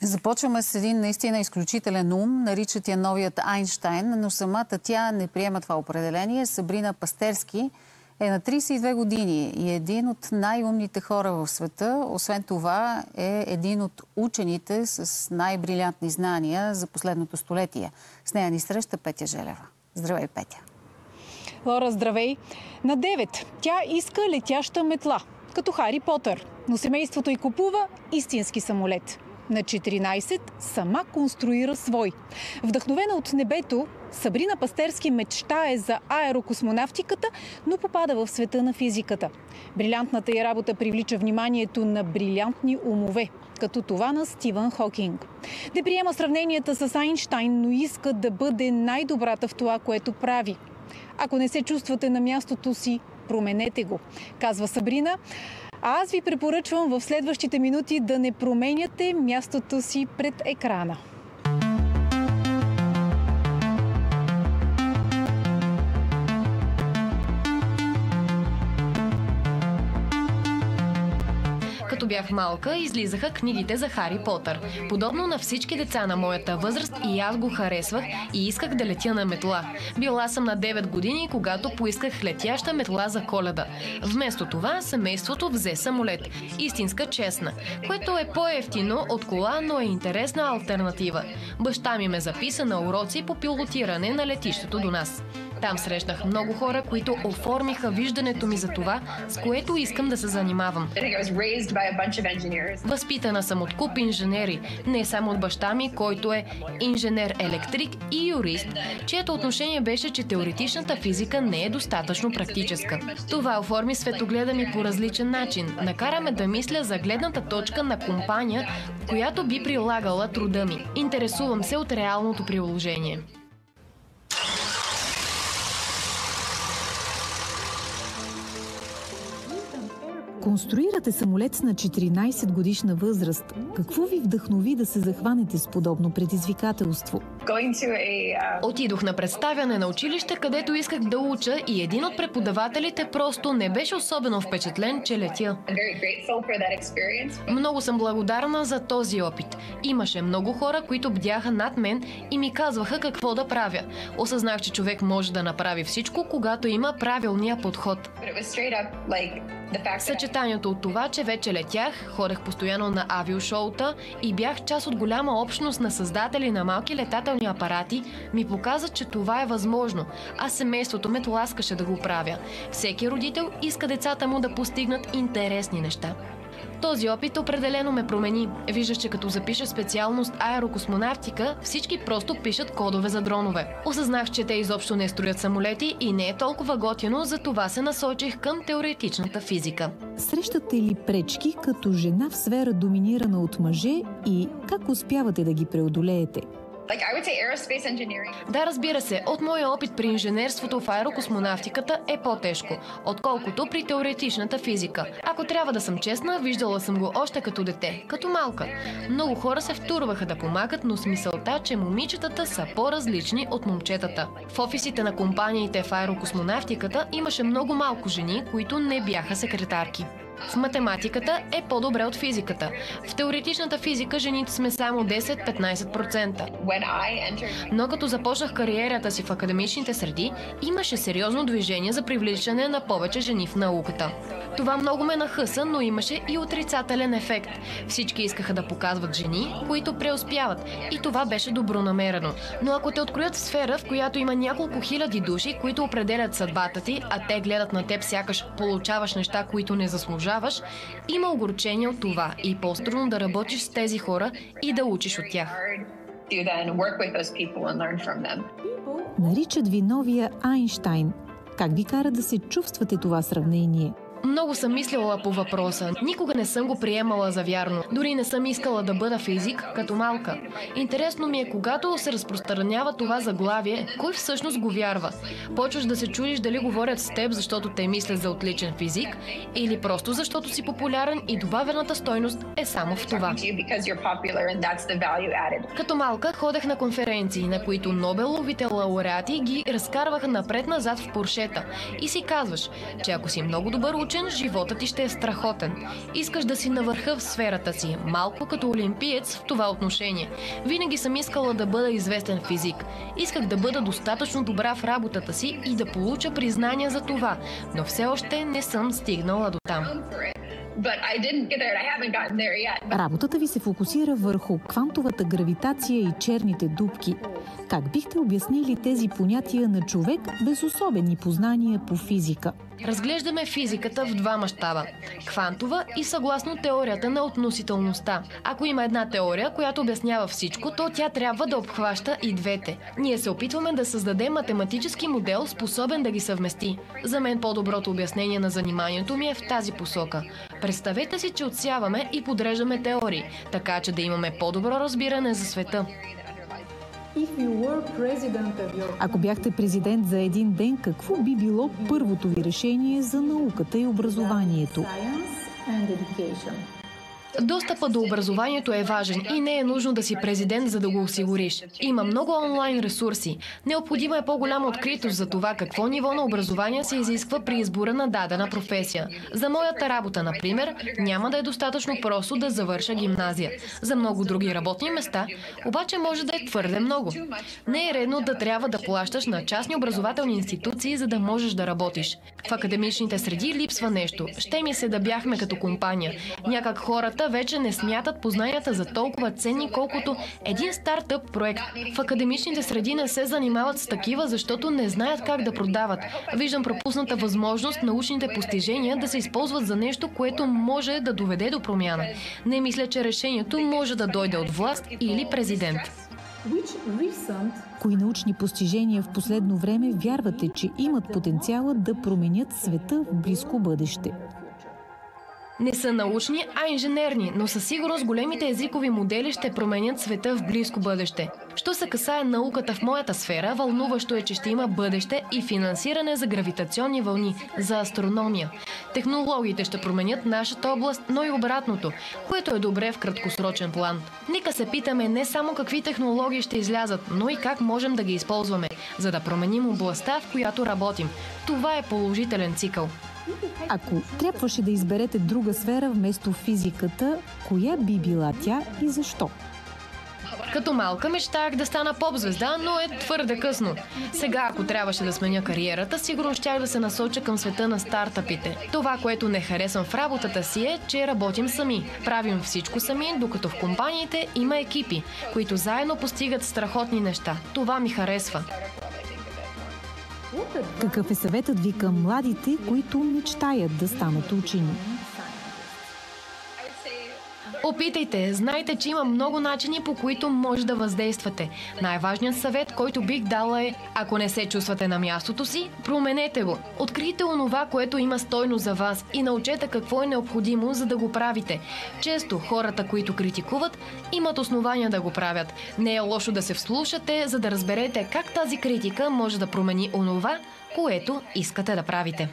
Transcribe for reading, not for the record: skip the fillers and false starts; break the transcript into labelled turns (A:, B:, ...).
A: Започваме с един наистина изключителен ум, наричат я новият Айнщайн, но самата тя не приема това определение. Сабрина Пастерски е на 32 години и е един от най-умните хора в света. Освен това е един от учените с най-брилянтни знания за последното столетие. С нея ни среща Петя Желева. Здравей, Петя!
B: Лора, здравей! На 9 тя иска летяща метла, като Хари Потър, но семейството й купува истински самолет. На 14 сама конструира свой. Вдъхновена от небето, Сабрина Пастерски мечтае за аерокосмонавтиката, но попада в света на физиката. Брилянтната й работа привлича вниманието на брилянтни умове, като това на Стивън Хокинг. Не приема сравненията с Айнщайн, но иска да бъде най-добрата в това, което прави. Ако не се чувствате на мястото си, променете го, казва Сабрина. А аз ви препоръчвам в следващите минути да не променяте мястото си пред екрана.
C: Като бях малка, излизаха книгите за Хари Потър. Подобно на всички деца на моята възраст, и аз го харесвах и исках да летя на метла. Била съм на 9 години, когато поисках летяща метла за Коледа. Вместо това, семейството взе самолет. Истинска честна, което е по-евтино от кола, но е интересна алтернатива. Баща ми ме записа на уроци по пилотиране на летището до нас. Там срещнах много хора, които оформиха виждането ми за това, с което искам да се занимавам. Възпитана съм от куп инженери, не само от баща ми, който е инженер-електрик и юрист, чието отношение беше, че теоретичната физика не е достатъчно практическа. Това оформи светогледа ми по различен начин. Накараме да мисля за гледната точка на компания, която би прилагала труда ми. Интересувам се от реалното приложение.
B: Конструирате самолет на 14 годишна възраст. Какво ви вдъхнови да се захванете с подобно предизвикателство?
C: Отидох на представяне на училище, където исках да уча, и един от преподавателите просто не беше особено впечатлен, че летя. Много съм благодарна за този опит. Имаше много хора, които бдяха над мен и ми казваха какво да правя. Осъзнах, че човек може да направи всичко, когато има правилния подход. Съчетанието от това, че вече летях, ходех постоянно на авиошоута и бях част от голяма общност на създатели на малки летателни апарати, ми показа, че това е възможно, а семейството ме тласкаше да го правя. Всеки родител иска децата му да постигнат интересни неща. Този опит определено ме промени. Виждаш, че като запиша специалност аерокосмонавтика, всички просто пишат кодове за дронове. Осъзнах, че те изобщо не строят самолети и не е толкова готино, затова се насочих към теоретичната физика.
B: Срещате ли пречки като жена в сфера доминирана от мъже и как успявате да ги преодолеете?
C: Да, разбира се, от моя опит при инженерството в аерокосмонавтиката е по-тежко, отколкото при теоретичната физика. Ако трябва да съм честна, виждала съм го още като дете, като малка. Много хора се втурваха да помагат, но с мисълта, че момичетата са по-различни от момчетата. В офисите на компаниите в аерокосмонавтиката имаше много малко жени, които не бяха секретарки. В математиката е по-добре от физиката. В теоретичната физика жените сме само 10-15%. Но като започнах кариерата си в академичните среди, имаше сериозно движение за привличане на повече жени в науката. Това много ме нахъса, но имаше и отрицателен ефект. Всички искаха да показват жени, които преуспяват, и това беше добронамерено. Но ако те откроят сфера, в която има няколко хиляди души, които определят съдбата ти, а те гледат на теб сякаш получаваш неща, които не заслужаваш, има огорчение от това и по-струдно да работиш с тези хора и да учиш от тях.
B: Наричат ви новия Айнщайн. Как ви кара да се чувствате това сравнение?
C: Много съм мислила по въпроса. Никога не съм го приемала за вярно. Дори не съм искала да бъда физик като малка. Интересно ми е, когато се разпространява това заглавие, кой всъщност го вярва? Почваш да се чудиш дали говорят с теб, защото те мислят за отличен физик, или просто защото си популярен и добавената стойност е само в това. Като малка ходех на конференции, на които Нобеловите лауреати ги разкарваха напред-назад в поршета. И си казваш, че ако си много добър учен, учен, животът ти ще е страхотен. Искаш да си на върха в сферата си, малко като олимпиец в това отношение. Винаги съм искала да бъда известен физик. Исках да бъда достатъчно добра в работата си и да получа признания за това, но все още не съм стигнала до там.
D: Работата ви се фокусира върху квантовата гравитация и черните дупки. Как бихте обяснили тези понятия на човек без особени познания по физика?
C: Разглеждаме физиката в два мащаба – квантова и съгласно теорията на относителността. Ако има една теория, която обяснява всичко, то тя трябва да обхваща и двете. Ние се опитваме да създадем математически модел, способен да ги съвмести. За мен по-доброто обяснение на заниманието ми е в тази посока. Представете си, че отсяваме и подреждаме теории, така че да имаме по-добро разбиране за света.
D: Ако бяхте президент за един ден, какво би било първото ви решение за науката и образованието?
C: Достъпът до образованието е важен и не е нужно да си президент, за да го осигуриш. Има много онлайн ресурси. Необходима е по-голяма откритост за това какво ниво на образование се изисква при избора на дадена професия. За моята работа, например, няма да е достатъчно просто да завърша гимназия. За много други работни места, обаче може да е твърде много. Не е редно да трябва да плащаш на частни образователни институции, за да можеш да работиш. В академичните среди липсва нещо. Ще ми се да бяхме като компания. Някак хората вече не смятат познанията за толкова ценни, колкото един стартъп проект. В академичните среди не се занимават с такива, защото не знаят как да продават. Виждам пропусната възможност научните постижения да се използват за нещо, което може да доведе до промяна. Не мисля, че решението може да дойде от власт или президент.
D: Кои научни постижения в последно време вярвате, че имат потенциала да променят света в близко бъдеще?
C: Не са научни, а инженерни, но със сигурност големите езикови модели ще променят света в близко бъдеще. Що се касае науката в моята сфера, вълнуващо е, че ще има бъдеще и финансиране за гравитационни вълни, за астрономия. Технологиите ще променят нашата област, но и обратното, което е добре в краткосрочен план. Нека се питаме не само какви технологии ще излязат, но и как можем да ги използваме, за да променим областта, в която работим. Това е положителен цикъл.
D: Ако трябваше да изберете друга сфера вместо физиката, коя би била тя и защо?
C: Като малка мечтаях да стана поп-звезда, но е твърде късно. Сега, ако трябваше да сменя кариерата, сигурно щях да се насоча към света на стартъпите. Това, което не харесвам в работата си е, че работим сами. Правим всичко сами, докато в компаниите има екипи, които заедно постигат страхотни неща. Това ми харесва.
D: Какъв е съветът ви към младите, които мечтаят да станат учени?
C: Опитайте, знайте, че има много начини, по които може да въздействате. Най-важният съвет, който бих дала е, ако не се чувствате на мястото си, променете го. Открийте онова, което има стойност за вас и научете какво е необходимо, за да го правите. Често хората, които критикуват, имат основания да го правят. Не е лошо да се вслушате, за да разберете как тази критика може да промени онова, което искате да правите.